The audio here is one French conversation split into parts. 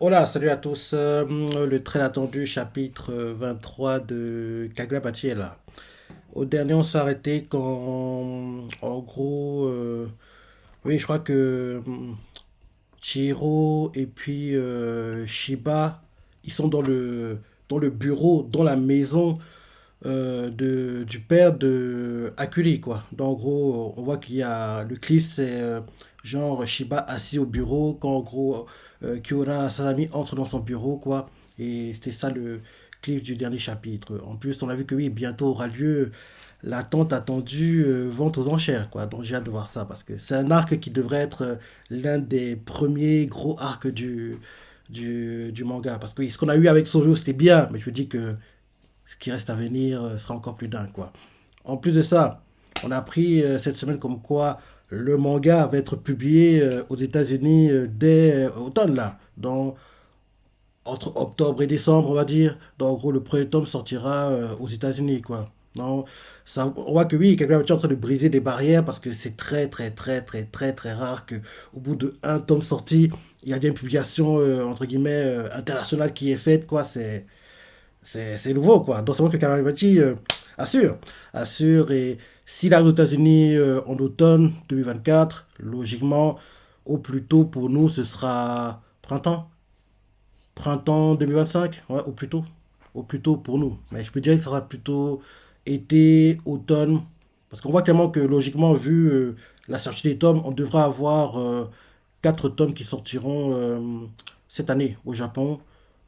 Hola, salut à tous. Le très attendu chapitre 23 de Kagura est là. Au dernier, on s'est arrêté quand, en gros, oui, je crois que Chihiro et puis Shiba, ils sont dans le bureau, dans la maison du père de Akuli, quoi. Donc, en gros, on voit qu'il y a le clip, c'est genre Shiba assis au bureau, quand en gros Kyura Sanami entre dans son bureau, quoi. Et c'était ça le clip du dernier chapitre. En plus, on a vu que oui, bientôt aura lieu l'attente attendue vente aux enchères, quoi. Donc, j'ai hâte de voir ça parce que c'est un arc qui devrait être l'un des premiers gros arcs du manga. Parce que oui, ce qu'on a eu avec Sojo, c'était bien, mais je me dis que ce qui reste à venir sera encore plus dingue, quoi. En plus de ça, on a appris cette semaine comme quoi le manga va être publié aux États-Unis dès automne, là. Entre octobre et décembre, on va dire. Donc, en gros, le premier tome sortira aux États-Unis, quoi. Non, ça, on voit que oui, quelqu'un est en train de briser des barrières parce que c'est très rare que au bout de un tome sorti, il y a bien une publication entre guillemets internationale qui est faite, quoi. C'est nouveau, quoi. Donc, c'est vrai que Calamity assure. Assure. Et s'il arrive aux États-Unis en automne 2024, logiquement, au plus tôt pour nous, ce sera printemps. Printemps 2025, ouais, au plus tôt. Au plus tôt pour nous. Mais je peux dire que ce sera plutôt été, automne. Parce qu'on voit clairement que, logiquement, vu la sortie des tomes, on devra avoir 4 tomes qui sortiront cette année au Japon.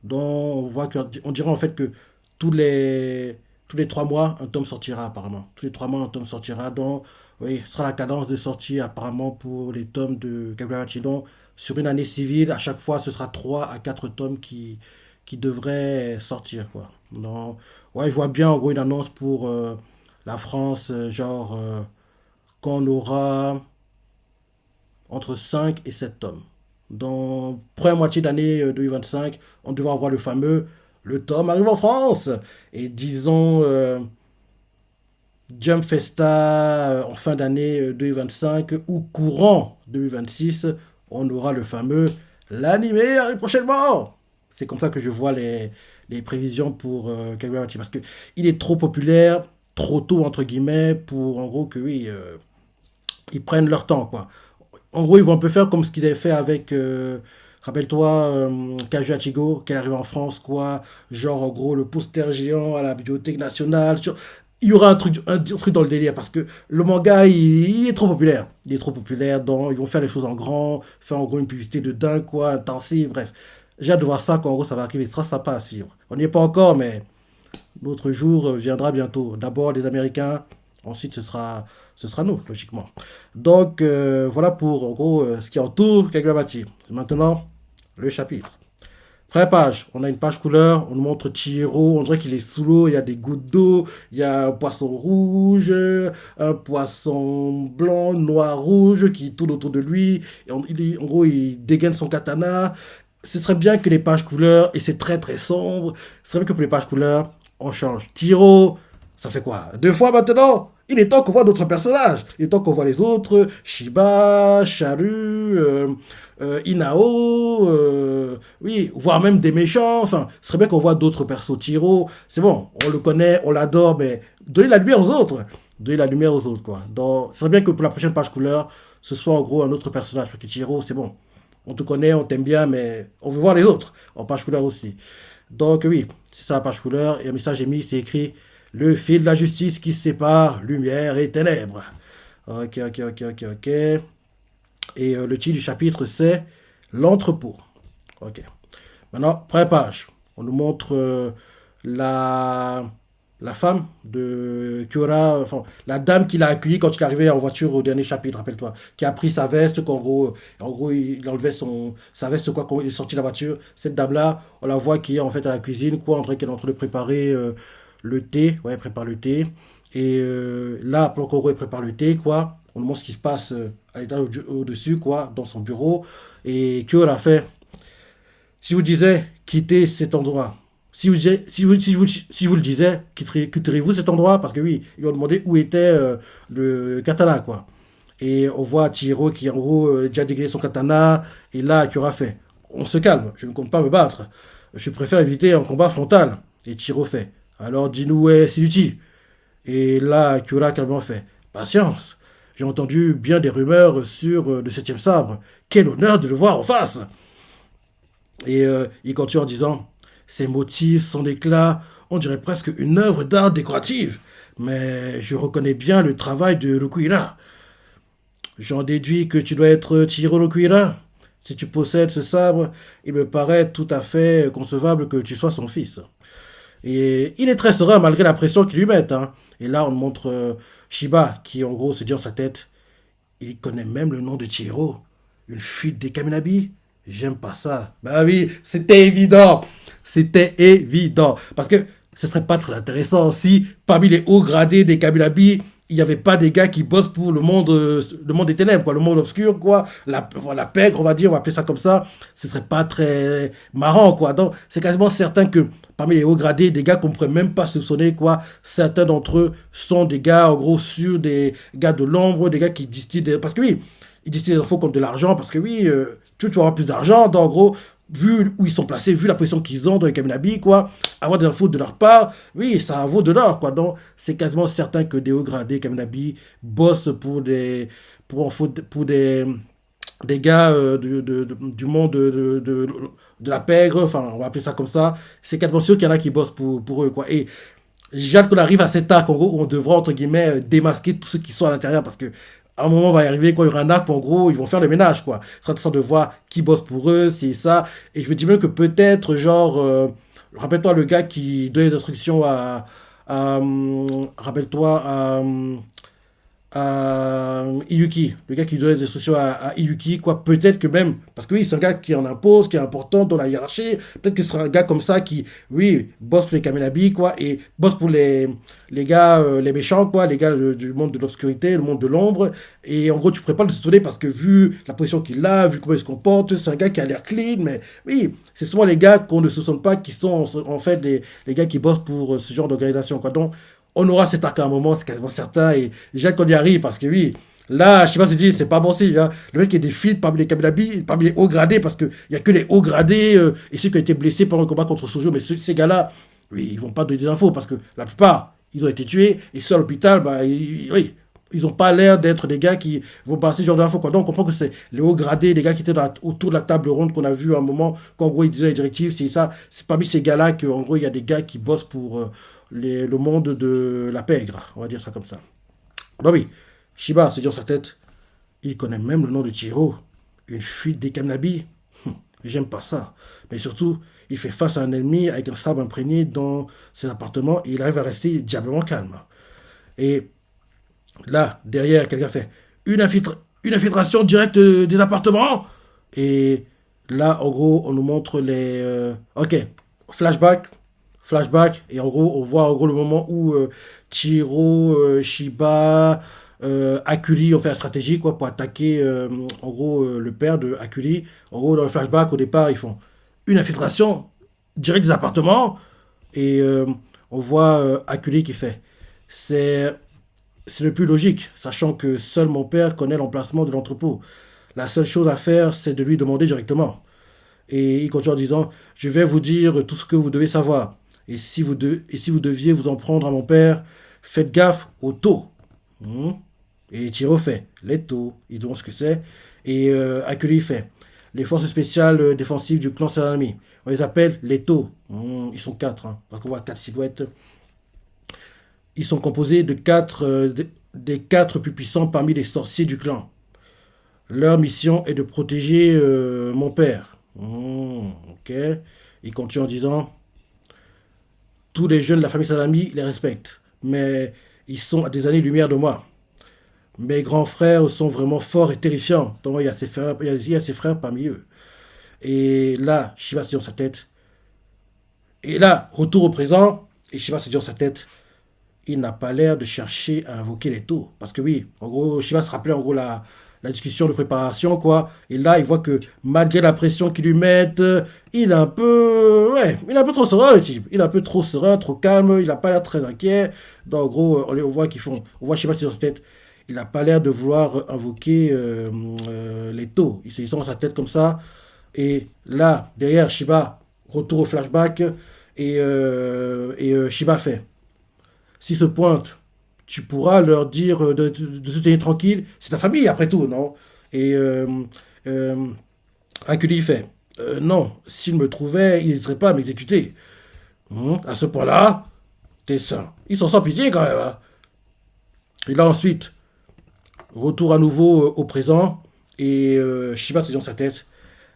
Dont on voit qu'on dirait en fait que tous les, tous les 3 mois, un tome sortira apparemment. Tous les 3 mois, un tome sortira. Donc, oui, ce sera la cadence de sortie apparemment pour les tomes de Kagurachi. Donc, sur une année civile, à chaque fois, ce sera 3 à 4 tomes qui devraient sortir, quoi. Donc, ouais, je vois bien en gros une annonce pour la France, genre, quand on aura entre 5 et 7 tomes. Dans la première moitié d'année 2025, on devrait avoir le fameux le tome arrive en France. Et disons Jump Festa en fin d'année 2025 ou courant 2026, on aura le fameux l'animé arrive prochainement. C'est comme ça que je vois les prévisions pour Kagurachi parce que il est trop populaire, trop tôt entre guillemets pour en gros que oui, ils prennent leur temps, quoi. En gros, ils vont un peu faire comme ce qu'ils avaient fait avec, rappelle-toi, Kaju Hachigo, qui est arrivé en France, quoi. Genre, en gros, le poster géant à la Bibliothèque nationale. Il y aura un truc dans le délire parce que le manga, il est trop populaire. Il est trop populaire, donc ils vont faire les choses en grand, faire en gros une publicité de dingue, quoi, intensive, bref. J'ai hâte de voir ça, quand en gros ça va arriver. Ce sera sympa à suivre. On n'y est pas encore, mais notre jour viendra bientôt. D'abord les Américains, ensuite ce sera nous, logiquement. Donc voilà pour en gros ce qui entoure Kagurabati. Maintenant, le chapitre. Première page, on a une page couleur, on nous montre Chihiro, on dirait qu'il est sous l'eau, il y a des gouttes d'eau, il y a un poisson rouge, un poisson blanc, noir, rouge qui tourne autour de lui. Et en gros, il dégaine son katana. Ce serait bien que les pages couleurs, et c'est très sombre, ce serait bien que pour les pages couleurs, on change. Chihiro, ça fait quoi? Deux fois maintenant? Il est temps qu'on voit d'autres personnages. Il est temps qu'on voit les autres. Shiba, Charu, Inao, oui, voire même des méchants. Enfin, ce serait bien qu'on voit d'autres persos. Tiro, c'est bon, on le connaît, on l'adore, mais donnez la lumière aux autres. Donnez la lumière aux autres, quoi. Donc, ce serait bien que pour la prochaine page couleur, ce soit en gros un autre personnage. Parce que Tiro, c'est bon. On te connaît, on t'aime bien, mais on veut voir les autres en page couleur aussi. Donc oui, c'est ça la page couleur. Et un message est mis, c'est écrit le fil de la justice qui sépare lumière et ténèbres. Ok. Et le titre du chapitre, c'est l'entrepôt. Ok. Maintenant, première page. On nous montre la, la femme de Kyora, enfin, la dame qui l'a accueilli quand il est arrivé en voiture au dernier chapitre, rappelle-toi, qui a pris sa veste, en gros il enlevait sa veste, quoi, quand il est sorti de la voiture. Cette dame-là, on la voit qui est en fait à la cuisine, quoi, on dirait qu'elle est en train de préparer le thé, ouais, elle prépare le thé. Et là, pendant qu'en gros, elle prépare le thé, quoi, on nous montre ce qui se passe à l'étage au-dessus, quoi, dans son bureau. Et Kyo, elle a fait, si je vous disais, quittez cet endroit. Si je vous le disais, quitterez-vous cet endroit? Parce que oui, ils ont demandé où était le katana, quoi. Et on voit Chihiro qui, en gros, déjà dégagé son katana. Et là, qui aura fait? on se calme, je ne compte pas me battre. Je préfère éviter un combat frontal. Et Chiro fait, alors dis-nous où est Siluchi. Et là, Kyura calmement fait, patience. J'ai entendu bien des rumeurs sur le septième sabre. Quel honneur de le voir en face. Et il continue en disant, ses motifs, son éclat, on dirait presque une œuvre d'art décorative. Mais je reconnais bien le travail de Rukuira. J'en déduis que tu dois être Chihiro Rukuira. Si tu possèdes ce sabre, il me paraît tout à fait concevable que tu sois son fils. Et il est très serein malgré la pression qu'ils lui mettent. Hein. Et là, on montre Shiba qui, en gros, se dit dans sa tête, il connaît même le nom de Chihiro. Une fuite des Kaminabi. J'aime pas ça. Bah oui, c'était évident. C'était évident. Parce que ce serait pas très intéressant si, parmi les hauts gradés des Kaminabi, il n'y avait pas des gars qui bossent pour le monde des ténèbres, quoi, le monde obscur, quoi, la pègre, on va dire, on va appeler ça comme ça, ce serait pas très marrant, quoi. Donc, c'est quasiment certain que parmi les hauts gradés, des gars qu'on pourrait même pas soupçonner, quoi, certains d'entre eux sont des gars, en gros, sûrs, des gars de l'ombre, des gars qui distillent parce que oui, ils distillent des infos contre de l'argent, parce que oui, tu vas avoir plus d'argent, donc, en gros, vu où ils sont placés, vu la position qu'ils ont dans les Kaminabi, quoi, avoir des infos de leur part, oui, ça vaut de l'or, quoi. Donc, c'est quasiment certain que des hauts gradés Kaminabi bossent pour des gars du monde de la pègre, enfin, on va appeler ça comme ça. C'est quasiment sûr qu'il y en a qui bossent pour eux, quoi. Et j'ai hâte qu'on arrive à cet arc, en gros, où on devra, entre guillemets, démasquer tous ceux qui sont à l'intérieur, parce que à un moment, on va y arriver, quoi, il y aura un arc, où, en gros, ils vont faire le ménage, quoi. Ce sera intéressant de voir qui bosse pour eux, c'est ça. Et je me dis même que peut-être, genre, rappelle-toi le gars qui donnait des instructions rappelle-toi, à Iyuki, le gars qui donnait des instructions à Iyuki, quoi, peut-être que même, parce que oui, c'est un gars qui en impose, qui est important dans la hiérarchie, peut-être que ce sera un gars comme ça qui, oui, bosse pour les Kaminabi, quoi, et bosse pour les gars, les méchants, quoi, les gars du monde de l'obscurité, le monde de l'ombre, et en gros, tu pourrais pas le soupçonner parce que vu la position qu'il a, vu comment il se comporte, c'est un gars qui a l'air clean, mais oui, c'est souvent les gars qu'on ne soupçonne pas qui sont en fait les gars qui bossent pour ce genre d'organisation, quoi, donc, on aura cet arc à un moment, c'est quasiment certain, et j'ai hâte qu'on y arrive, parce que oui, là, je sais pas si tu dis, c'est pas bon signe, hein. Le fait qu'il y ait des fuites parmi les Kaminabi, parmi les hauts gradés, parce qu'il y a que les hauts gradés, et ceux qui ont été blessés pendant le combat contre Sojo, mais ces gars-là, oui, ils vont pas donner des infos, parce que la plupart, ils ont été tués, et ceux à l'hôpital, bah, oui, ils ont pas l'air d'être des gars qui vont passer ce genre d'infos, quoi. Donc, on comprend que c'est les hauts gradés, les gars qui étaient autour de la table ronde qu'on a vu à un moment, qu'en gros, ils disaient les directives, c'est ça, c'est parmi ces gars-là qu'en gros, il y a des gars qui bossent pour le monde de la pègre, on va dire ça comme ça. Bah oui, Shiba se dit dans sa tête, il connaît même le nom de Chihiro, une fuite des Kaminabi. J'aime pas ça. Mais surtout, il fait face à un ennemi avec un sabre imprégné dans ses appartements et il arrive à rester diablement calme. Et là, derrière, quelqu'un fait une infiltration directe des appartements. Et là, en gros, on nous montre ok, flashback. Flashback. Et en gros, on voit en gros le moment où Chihiro, Shiba, Akuri ont fait la stratégie quoi, pour attaquer en gros le père de Akuri. En gros, dans le flashback, au départ, ils font une infiltration directe des appartements. Et on voit Akuri qui fait. C'est c'est le plus logique, sachant que seul mon père connaît l'emplacement de l'entrepôt. La seule chose à faire, c'est de lui demander directement. Et il continue en disant, je vais vous dire tout ce que vous devez savoir. Et si vous deviez vous en prendre à mon père, faites gaffe aux taux. Et Tiro fait, les taux, ils diront ce que c'est. Et Akuli fait, les forces spéciales défensives du clan Sanami. On les appelle les taux. Ils sont quatre, hein, parce qu'on voit quatre silhouettes. Ils sont composés de des quatre plus puissants parmi les sorciers du clan. Leur mission est de protéger mon père. Ok. Il continue en disant, tous les jeunes de la famille Salami les respectent, mais ils sont à des années-lumière de moi. Mes grands frères sont vraiment forts et terrifiants. Donc il y a ses frères, il y a ses frères parmi eux. Et là, Shiva se dit dans sa tête. Et là, retour au présent, et Shiva se dit dans sa tête, il n'a pas l'air de chercher à invoquer les taux. Parce que oui, en gros, Shiva se rappelait en gros la discussion de préparation, quoi. Et là, il voit que malgré la pression qu'ils lui mettent, il est un peu... Ouais, il est un peu trop serein, le type. Il est un peu trop serein, trop calme, il n'a pas l'air très inquiet. Donc, en gros, on voit qu'ils font... On voit Shiva sur sa tête. Il n'a pas l'air de vouloir invoquer les taux. Il se sent dans sa tête comme ça. Et là, derrière, Shiba, retour au flashback, Shiba fait. S'ils se pointent, tu pourras leur dire de se tenir tranquille. C'est ta famille, après tout, non? Et euh, Akuli fait. Non, s'ils me trouvaient, ils n'hésiteraient pas à m'exécuter. À ce point-là, t'es sain. Ils sont sans pitié quand même, hein. Et là ensuite, retour à nouveau au présent. Et Shiba se dit dans sa tête.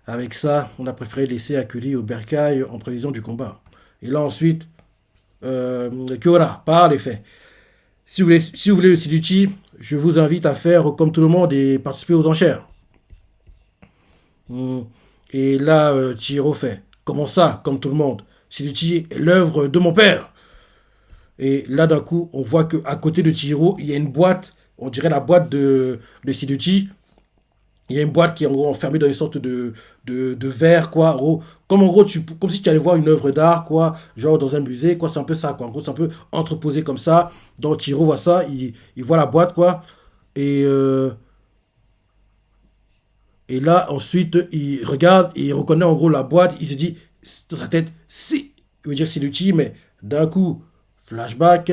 Avec ça, on a préféré laisser Akuli au bercail en prévision du combat. Et là ensuite, Kyora parle et fait. Si vous voulez le Siluchi, je vous invite à faire comme tout le monde et participer aux enchères. Hmm. Et là, Chihiro fait. Comment ça, comme tout le monde? Siluchi est l'œuvre de mon père. Et là, d'un coup, on voit qu'à côté de Chihiro, il y a une boîte, on dirait la boîte de Siluchi. Il y a une boîte qui est en gros enfermée dans une sorte de verre, quoi. En gros, comme en gros, comme si tu allais voir une œuvre d'art, quoi, genre dans un musée, quoi. C'est un peu ça, quoi. En gros, c'est un peu entreposé comme ça. Donc, Chihiro voit ça, il voit la boîte, quoi. Et, euh, et là, ensuite, il regarde, et il reconnaît en gros la boîte. Il se dit, dans sa tête, si, il veut dire c'est l'outil, mais d'un coup, flashback,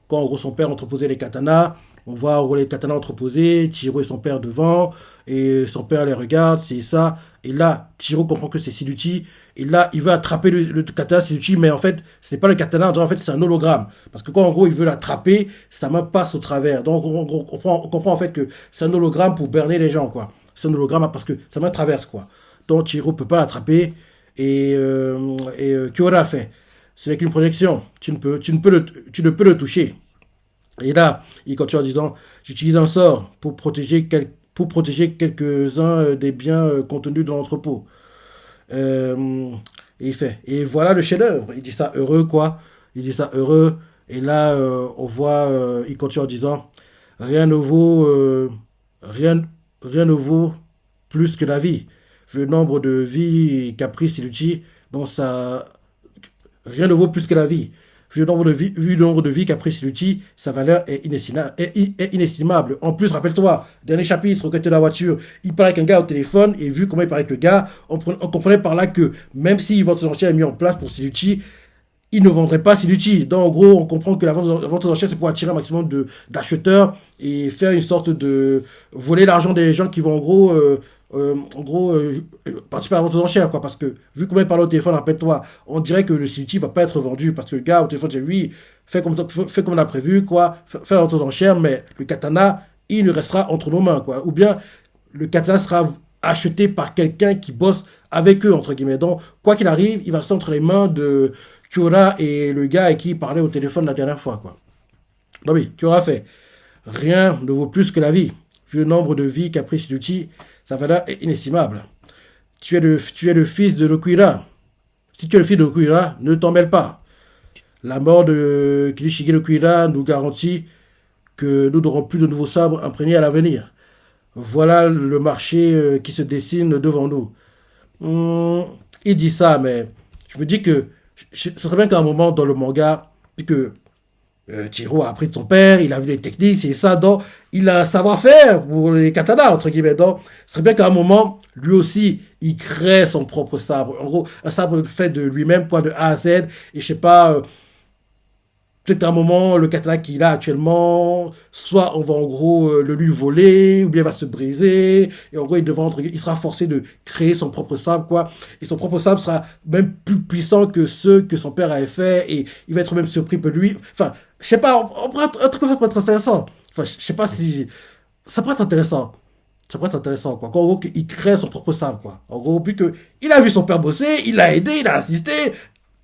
quand en gros son père entreposait les katanas, on voit en gros les katanas entreposés, Chihiro et son père devant, et son père les regarde, c'est ça. Et là, Chihiro comprend que c'est Siluchi, et là, il veut attraper le katana Siluchi, mais en fait, c'est pas le katana, en fait, c'est un hologramme. Parce que quand en gros il veut l'attraper, sa main passe au travers. Donc on comprend en fait que c'est un hologramme pour berner les gens, quoi. C'est un hologramme parce que sa main traverse, quoi. Donc Chihiro peut pas l'attraper, Kyora fait. Ce n'est qu'une projection. Tu ne peux le toucher. Et là, il continue en disant, j'utilise un sort pour protéger quelques-uns des biens contenus dans l'entrepôt. Et il fait, et voilà le chef-d'œuvre. Il dit ça heureux, quoi. Il dit ça heureux. Et là, on voit, il continue en disant, rien ne vaut, rien, rien ne vaut plus que la vie. Vu le nombre de vies caprices inutiles, donc ça, rien ne vaut plus que la vie. Vu le nombre de vies caprices inutiles, sa valeur est inestimable. En plus, rappelle-toi, dernier chapitre, quand tu es dans la voiture, il parle avec un gars au téléphone, et vu comment il parlait avec le gars, on comprenait par là que même si votre enchère est mis en place pour Silucci, il ne vendrait pas Silucci. Donc, en gros, on comprend que la vente aux enchères, c'est pour attirer un maximum d'acheteurs et faire une sorte de voler l'argent des gens qui vont participer à la vente aux enchères, quoi. Parce que, vu comment il parle au téléphone, rappelle-toi, on dirait que le Silucci va pas être vendu parce que le gars au téléphone dit oui, fais comme on a prévu, quoi, fais la vente aux enchères, mais le katana, il ne restera entre nos mains, quoi. Ou bien, le katana sera acheté par quelqu'un qui bosse avec eux, entre guillemets. Donc, quoi qu'il arrive, il va rester entre les mains de Kyora et le gars avec qui il parlait au téléphone la dernière fois, quoi. Donc oui, Kyora fait. Rien ne vaut plus que la vie. Vu le nombre de vies qu'a pris Silucci, sa valeur est inestimable. Tu es le fils de Rokuira. Si tu es le fils de Rokuira, ne t'en mêle pas. La mort de Kirishige Rokuira nous garantit que nous n'aurons plus de nouveaux sabres imprégnés à l'avenir. Voilà le marché qui se dessine devant nous. Il dit ça, mais je me dis que ce serait bien qu'à un moment dans le manga, puisque Chihiro a appris de son père, il a vu les techniques, c'est ça, donc il a un savoir-faire pour les katanas, entre guillemets. Donc, ce serait bien qu'à un moment, lui aussi, il crée son propre sabre. En gros, un sabre fait de lui-même, quoi, de A à Z, et je sais pas, peut-être à un moment, le katana qu'il a actuellement, soit on va en gros le lui voler, ou bien il va se briser, et en gros il sera forcé de créer son propre sabre, quoi. Et son propre sabre sera même plus puissant que ceux que son père avait fait, et il va être même surpris par lui. Enfin, je sais pas, un truc comme ça pourrait être intéressant. Enfin, je sais pas si... Ça pourrait être intéressant. Ça pourrait être intéressant, quoi. En gros, il crée son propre sabre, quoi. En gros, puis que il a vu son père bosser, il l'a aidé, il a assisté,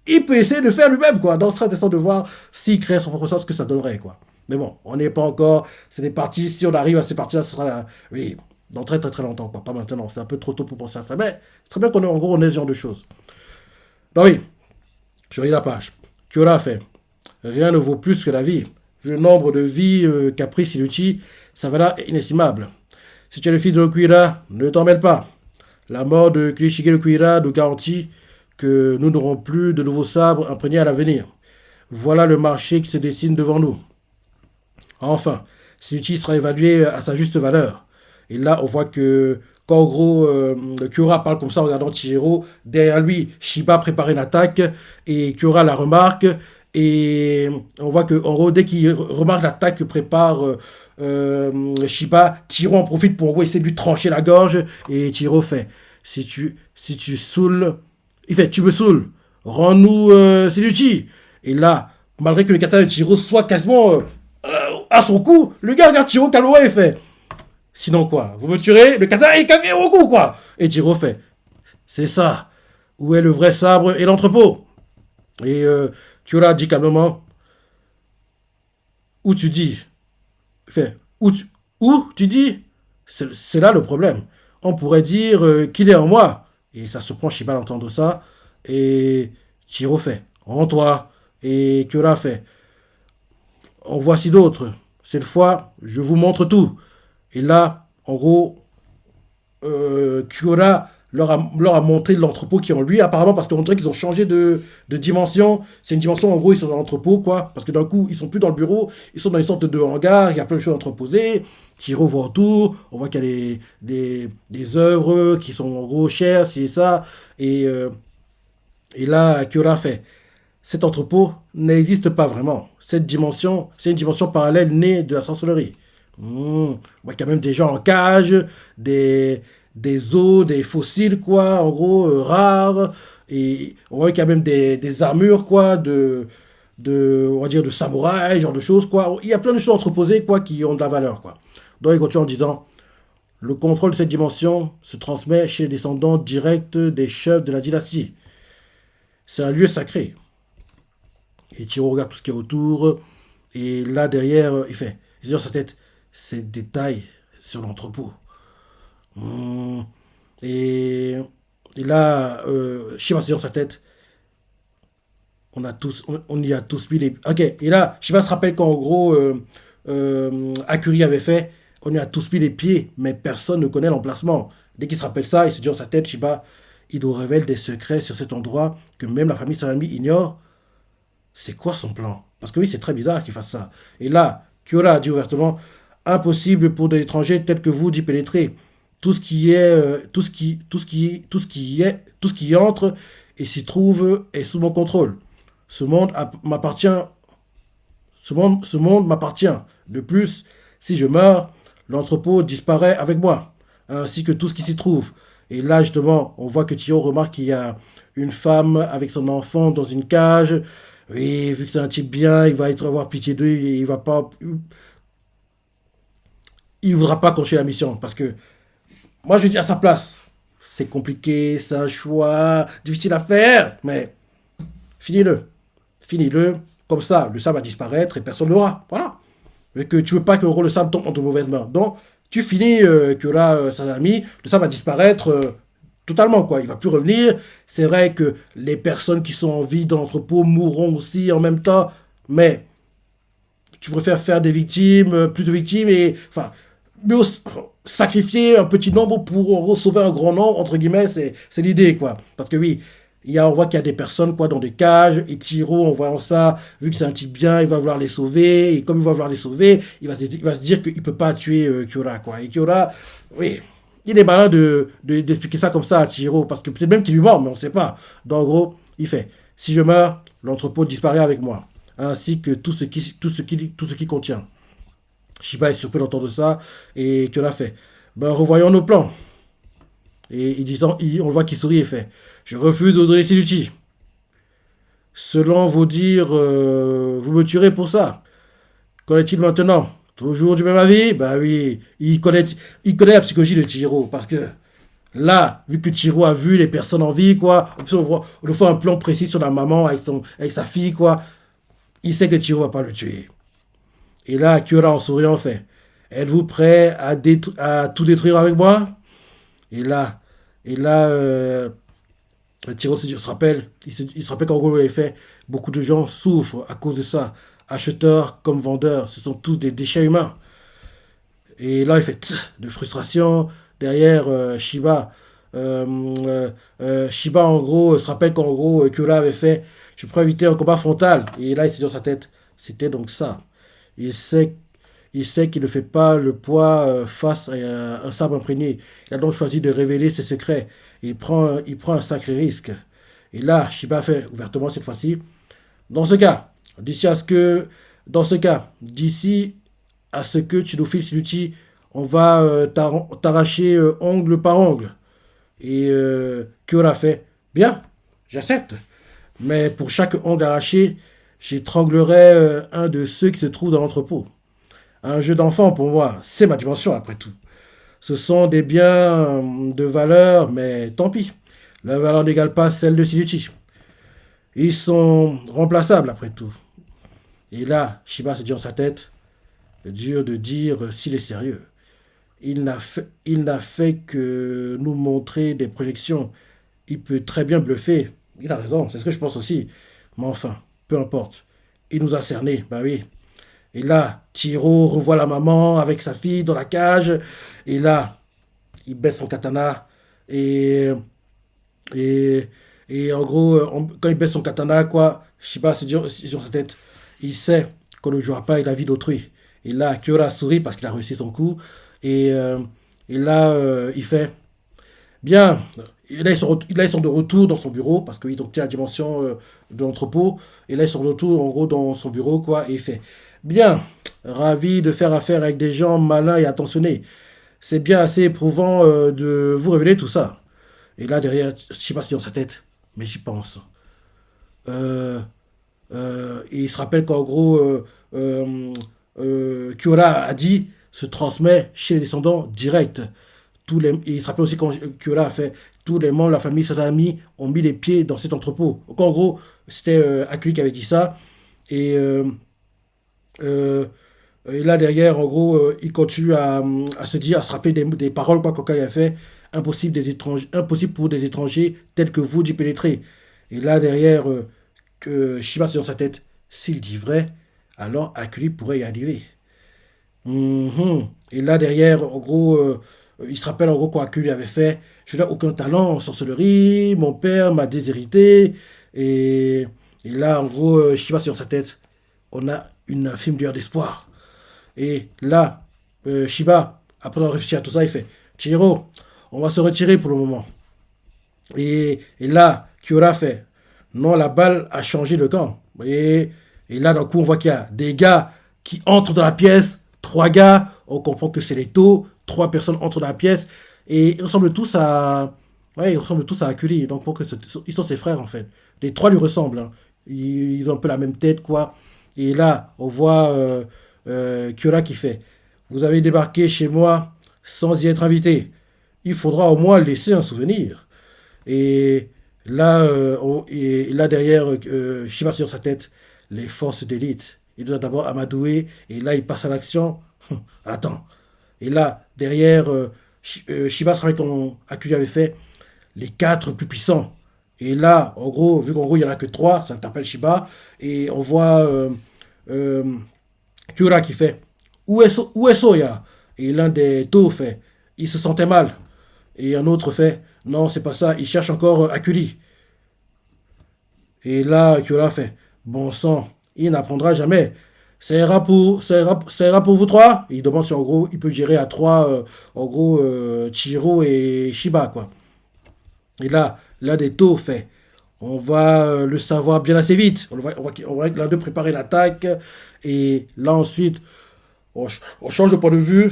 il peut essayer de le faire lui-même, quoi. Donc, ce serait intéressant de voir s'il crée son propre sort, ce que ça donnerait, quoi. Mais bon, on n'est pas encore. C'est des parties. Si on arrive à ces parties-là, ce sera. Oui, dans très très très longtemps, quoi. Pas maintenant. C'est un peu trop tôt pour penser à ça. Mais c'est très bien qu'on ait, en gros, on ait ce genre de choses. Donc, oui, je relis la page. Kyora a fait. Rien ne vaut plus que la vie. Vu le nombre de vies qu'a pris Siluchi, sa valeur est inestimable. Si tu es le fils de Okuira, ne t'en mêle pas. La mort de Kirishige Okuira nous garantit que nous n'aurons plus de nouveaux sabres imprégnés à l'avenir. Voilà le marché qui se dessine devant nous. Enfin, Siluchi sera évalué à sa juste valeur. Et là, on voit que Quand en gros, Kyora parle comme ça en regardant Chihiro, derrière lui, Shiba prépare une attaque et Kyora la remarque. Et on voit que, en gros, dès qu'il remarque l'attaque que prépare Shiba, Chihiro en profite pour en gros, essayer de lui trancher la gorge. Et Chihiro fait si tu saoules, il fait tu me saoules, rends-nous Senuchi. Et là, malgré que le katana de Chihiro soit quasiment à son cou, le gars regarde Chihiro calmement et fait sinon quoi, vous me tuerez, le katana est cassé au cou quoi. Et Chihiro fait c'est ça. Où est le vrai sabre et l'entrepôt? Et Kyora dit calmement où tu dis. Fait où tu dis. C'est là le problème. On pourrait dire qu'il est en moi. Et ça surprend Shiba d'entendre ça. Et Chihiro fait rends-toi. Et Kyora fait en voici d'autres. Cette fois, je vous montre tout. Et là, en gros, Kyora leur a montré l'entrepôt qui est en lui, apparemment parce qu'on dirait qu'ils ont changé de dimension. C'est une dimension, en gros, ils sont dans l'entrepôt, quoi. Parce que d'un coup, ils sont plus dans le bureau, ils sont dans une sorte de hangar, il y a plein de choses entreposées. Chihiro voit autour, on voit qu'il y a des œuvres qui sont en gros chères, c'est ça. Et là, Kyora fait cet entrepôt n'existe pas vraiment. Cette dimension, c'est une dimension parallèle née de la sorcellerie. On voit qu'il y a même des gens en cage, des os, des fossiles, quoi, en gros, rares. Et on voit qu'il y a même des armures, quoi, on va dire, de samouraï, genre de choses, quoi. Il y a plein de choses entreposées, quoi, qui ont de la valeur, quoi. Donc, il continue en disant, le contrôle de cette dimension se transmet chez les descendants directs des chefs de la dynastie. C'est un lieu sacré. Et Tiro regarde tout ce qui est autour. Et là, derrière, il dit dans sa tête, ces détails sur l'entrepôt. Hmm. Et, et là, Shiba se dit dans sa tête, on y a tous mis les... Ok, et là, Shiba se rappelle qu'en gros, Akuri avait fait, on y a tous mis les pieds, mais personne ne connaît l'emplacement. Dès qu'il se rappelle ça, il se dit dans sa tête, Shiba, il nous révèle des secrets sur cet endroit que même la famille Sanami ignore. C'est quoi son plan? Parce que oui, c'est très bizarre qu'il fasse ça. Et là, Kyora a dit ouvertement, impossible pour des étrangers tels que vous d'y pénétrer. Tout ce qui est, tout ce qui y entre et s'y trouve est sous mon contrôle. Ce monde m'appartient. Ce monde m'appartient. De plus, si je meurs, l'entrepôt disparaît avec moi, ainsi que tout ce qui s'y trouve. Et là, justement, on voit que Tio remarque qu'il y a une femme avec son enfant dans une cage. Oui, vu que c'est un type bien, il va avoir pitié d'eux et il voudra pas continuer la mission. Parce que, moi, je dis à sa place, c'est compliqué, c'est un choix difficile à faire, mais finis-le. Finis-le. Comme ça, le sable va disparaître et personne ne l'aura. Voilà. Mais que tu veux pas que le rôle de sable tombe entre mauvaises mains. Donc, tu finis que là, sa amie, le sable va disparaître totalement, quoi. Il va plus revenir. C'est vrai que les personnes qui sont en vie dans l'entrepôt mourront aussi en même temps, mais tu préfères faire des victimes, plus de victimes, et enfin, sacrifier un petit nombre pour en gros, sauver un grand nombre, entre guillemets, c'est l'idée, quoi. Parce que oui, on voit qu'il y a des personnes quoi, dans des cages, et Tiro, en voyant ça, vu que c'est un type bien, il va vouloir les sauver, et comme il va vouloir les sauver, il va se dire qu'il peut pas tuer Kyora, quoi. Et Kyora, oui, il est malin d'expliquer ça comme ça à Tiro, parce que peut-être même qu'il lui mord, mais on sait pas. Donc en gros, il fait, si je meurs, l'entrepôt disparaît avec moi, ainsi que tout ce qui contient. Shiba est surpris d'entendre ça, et Kyora fait, ben revoyons nos plans. Et on le voit qu'il sourit et fait, je refuse de donner ces outils. Selon vos dires, vous me tuerez pour ça. Qu'en est-il maintenant? Toujours du même avis? Bah oui, il connaît la psychologie de Chihiro. Parce que là, vu que Chihiro a vu les personnes en vie, quoi, en plus on lui fait un plan précis sur la maman avec sa fille, quoi. Il sait que Chihiro va pas le tuer. Et là, Kyora en souriant fait, êtes-vous prêt à tout détruire avec moi? Et là, Chihiro il se rappelle qu'en gros, il fait, beaucoup de gens souffrent à cause de ça. Acheteurs comme vendeurs, ce sont tous des déchets humains. Et là, il fait de frustration. Derrière, Shiba, en gros, se rappelle qu'en gros, Kyura avait fait, je pourrais éviter un combat frontal. Et là, il s'est dit dans sa tête, c'était donc ça. Il sait, Il sait qu'il ne fait pas le poids face à un sabre imprégné. Il a donc choisi de révéler ses secrets. Il prend un sacré risque. Et là, Shiba fait ouvertement cette fois-ci. Dans ce cas, d'ici à ce que, dans ce cas, d'ici à ce que tu nous files Sinuti, on va t'arracher ongle par ongle. Et Kyora fait, bien, j'accepte. Mais pour chaque ongle arraché, j'étranglerai un de ceux qui se trouvent dans l'entrepôt. Un jeu d'enfant pour moi, c'est ma dimension après tout. Ce sont des biens de valeur, mais tant pis. La valeur n'égale pas celle de Sinuti. Ils sont remplaçables après tout. Et là, Shiba se dit en sa tête, dur de dire s'il est sérieux. Il n'a fait que nous montrer des projections. Il peut très bien bluffer. Il a raison, c'est ce que je pense aussi. Mais enfin, peu importe. Il nous a cernés, bah oui. Et là, Tiro revoit la maman avec sa fille dans la cage. Et là, il baisse son katana. Et, et, et en gros, quand il baisse son katana, quoi, je sais pas, c'est sur sa tête. Il sait qu'on ne jouera pas avec la vie d'autrui. Et là, Kyora sourit parce qu'il a réussi son coup. Et, euh, et là, il fait bien. Et là, ils sont de retour dans son bureau parce qu'ils ont quitté la dimension de l'entrepôt. Et là, ils sont de retour, en gros, dans son bureau, quoi. Et il fait bien. Ravi de faire affaire avec des gens malins et attentionnés. C'est bien assez éprouvant de vous révéler tout ça. Et là, derrière, je sais pas si dans sa tête, mais j'y pense. Euh, et il se rappelle qu'en gros, Kyora a dit se transmet chez les descendants directs. Et il se rappelle aussi quand Kyora a fait tous les membres de la famille Sadami ont mis les pieds dans cet entrepôt. Donc en gros, c'était Akui qui avait dit ça. Et, euh, et là derrière, en gros, il continue à se dire, à se rappeler des paroles quoi, qu'Okai a fait. Impossible pour des étrangers tels que vous d'y pénétrer. Et là derrière, que Shiba c'est dans sa tête, s'il dit vrai, alors Akuli pourrait y arriver. Mhm. Et là derrière, en gros, il se rappelle en gros quoi qu'il lui avait fait. Je n'ai aucun talent en sorcellerie, mon père m'a déshérité. Et, et là, en gros, je sais pas si dans sa tête, on a une infime lueur d'espoir. Et là, Shiba, après avoir réfléchi à tout ça, il fait Chihiro, on va se retirer pour le moment. Et là, Kyora fait non, la balle a changé de camp. Et là, d'un coup, on voit qu'il y a des gars qui entrent dans la pièce, trois gars, on comprend que c'est les taux, trois personnes entrent dans la pièce, et ils ressemblent tous à. Ouais, ils ressemblent tous à Akuli, donc pour que ils sont ses frères en fait. Les trois lui ressemblent, hein. Ils ont un peu la même tête, quoi. Et là, on voit Kyora qui fait vous avez débarqué chez moi sans y être invité. Il faudra au moins laisser un souvenir. Et là, et là derrière, Shiba sur sa tête, les forces d'élite. Il doit d'abord amadouer, et là il passe à l'action. Attends. Et là, derrière, Shiba se rappelle qu'on Akuli avait fait les quatre plus puissants. Et là, en gros, vu qu'en gros il n'y en a que trois, ça interpelle Shiba. Et on voit euh, Kyura qui fait où est Soya? Et l'un des taux fait il se sentait mal. Et un autre fait non, c'est pas ça, il cherche encore Akuli. Et là, Kyura fait bon sang, il n'apprendra jamais. Ça ira pour vous trois? Et il demande si en gros il peut gérer à trois, en gros, Chiro et Shiba, quoi. Et là, l'un des taux fait on va le savoir bien assez vite. On va l'un d'eux préparer l'attaque. Et là, ensuite, on change de point de vue.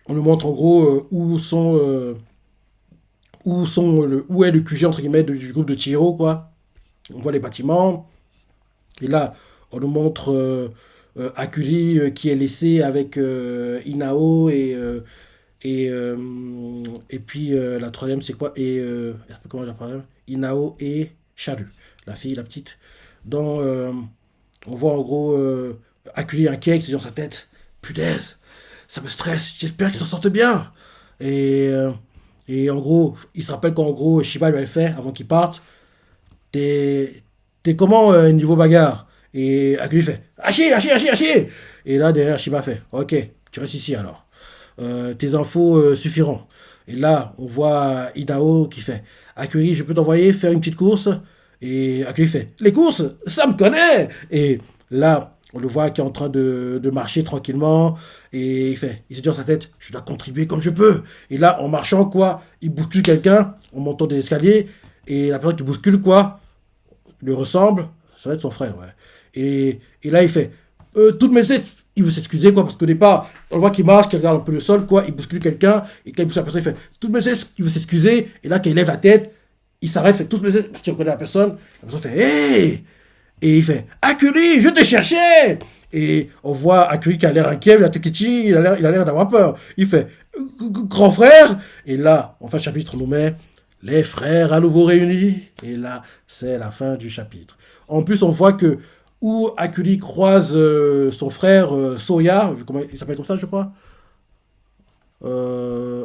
On nous montre en gros où est le QG entre guillemets du groupe de Chiro, quoi. On voit les bâtiments. Et là, on nous montre Akuli qui est laissé avec Inao et puis la troisième, c'est quoi? Comment la troisième? Inao et Charu, la fille, la petite. Dans, on voit en gros Akuli inquiet, qui se dit dans sa tête punaise, ça me stresse, j'espère qu'ils s'en sortent bien. Et, euh, et en gros, il se rappelle qu'en gros, Shiba lui avait fait, avant qu'il parte, t'es comment niveau bagarre? Et Akuli fait Hachi, Hachi, Hachi, Hachi. Et là, derrière, Shiba fait ok, tu restes ici alors. Tes infos suffiront. Et là, on voit Idao qui fait Akuli, je peux t'envoyer faire une petite course? Et Akuli fait les courses, ça me connaît. Et là, On le voit qui est en train de marcher tranquillement. Et il se dit dans sa tête, je dois contribuer comme je peux. Et là, en marchant, quoi, il bouscule quelqu'un en montant des escaliers. Et la personne qui bouscule, quoi, lui ressemble. Ça va être son frère, ouais. Et là, toutes mes aides. Il veut s'excuser, quoi, parce qu'au départ, on le voit qu'il marche, qu'il regarde un peu le sol, quoi, il bouscule quelqu'un, et quand il bouscule la personne, il fait toutes mes aides, il veut s'excuser, et là, quand il lève la tête, il s'arrête, fait toutes mes aides, parce qu'il reconnaît la personne fait, hé! Et il fait, Akuri, je te cherchais! Et on voit Akuri qui a l'air inquiet, il a Tekichi, il a l'air d'avoir peur. Il fait, grand frère! Et là, en fin de chapitre, on nous met, les frères à nouveau réunis. Et là, c'est la fin du chapitre. En plus, on voit que où Akuri croise son frère Soya, comment il s'appelle comme ça, je crois.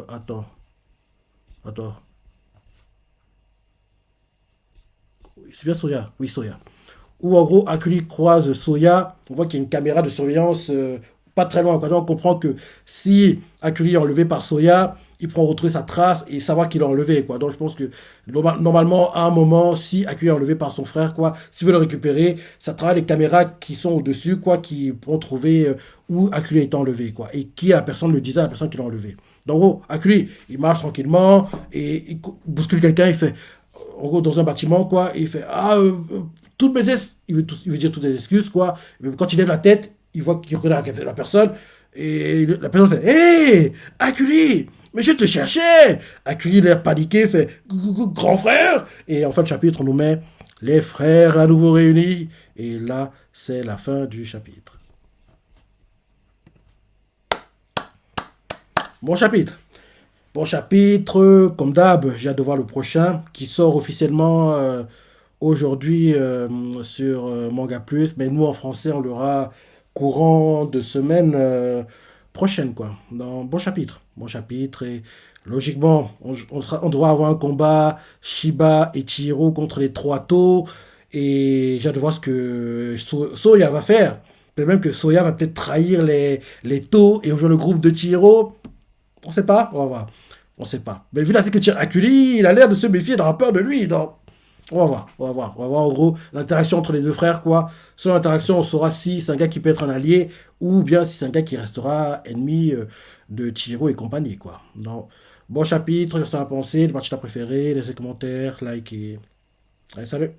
Attends, attends. C'est bien Soya? Oui, Soya. Où en gros, Akuri croise Soya, on voit qu'il y a une caméra de surveillance pas très loin. Quoi. Donc on comprend que si Akuri est enlevé par Soya, il pourra retrouver sa trace et savoir qu'il est enlevé. Quoi. Donc je pense que normalement, à un moment, si Akuri est enlevé par son frère, quoi, s'il veut le récupérer, ça travaille les caméras qui sont au-dessus, quoi, qui pourront trouver où Akuri est enlevé. Quoi, et qui est la personne, le design, la personne qui l'a enlevé. Donc, en gros, Akuri, il marche tranquillement et il bouscule quelqu'un, il fait, en gros, dans un bâtiment, quoi, et il fait, toutes mes excuses, il veut dire toutes ses excuses, quoi. Mais quand il lève la tête, il voit qu'il reconnaît la personne, et la personne fait, hé, Akuli, mais je te cherchais. Akuli, il est paniqué, fait, grand frère. Et en fin de chapitre, on nous met les frères à nouveau réunis, et là, c'est la fin du chapitre. Bon chapitre. Bon chapitre, comme d'hab, j'ai hâte de voir le prochain qui sort officiellement aujourd'hui sur Manga Plus, mais nous en français on l'aura courant de semaine prochaine quoi. Dans bon chapitre et logiquement on doit avoir un combat Shiba et Chihiro contre les trois taux et j'ai hâte de voir ce que Soya va faire. Peut-être même que Soya va peut-être trahir les taux et rejoindre le groupe de Chihiro. On sait pas, on va voir. On sait pas. Mais vu la tête que tire Akuli, il a l'air de se méfier, d'avoir peur de lui. Donc, on va voir, on va voir. On va voir en gros l'interaction entre les deux frères, quoi. Sur l'interaction, on saura si c'est un gars qui peut être un allié ou bien si c'est un gars qui restera ennemi de Chihiro et compagnie, quoi. Donc, bon chapitre, j'espère à penser, le match t'as préféré, laissez commentaires, likez. Allez, salut!